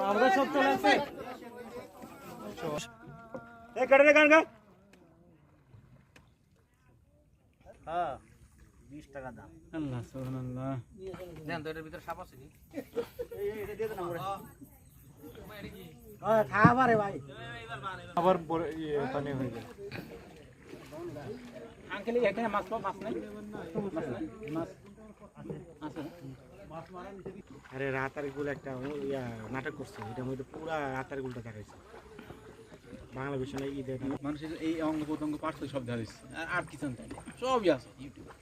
আমরা সব চলে আসছে হ্যাঁ 20 টাকা দাম। আল্লাহ সুবহানাল্লাহ। দেন তো এর ভিতর সাপ আছে নি? এটা দিয়ে দেন আমরা। হ্যাঁ খাওয়া রে ভাই। আবার পানি হয়ে যায়। আঙ্কেল এখানে মাছ নাই? মাছ আছে। আরে রাতার গুলো একটা নাটক করছে, এটার মধ্যে পুরা রাতার গুলটা দেখাইছে। বাংলা বিষয় ঈদে মানুষের এই অঙ্গ প্রত্যঙ্গ পার্থ সব দেখা দিচ্ছে, আর কিছু সবই আছে ইউটিউবে।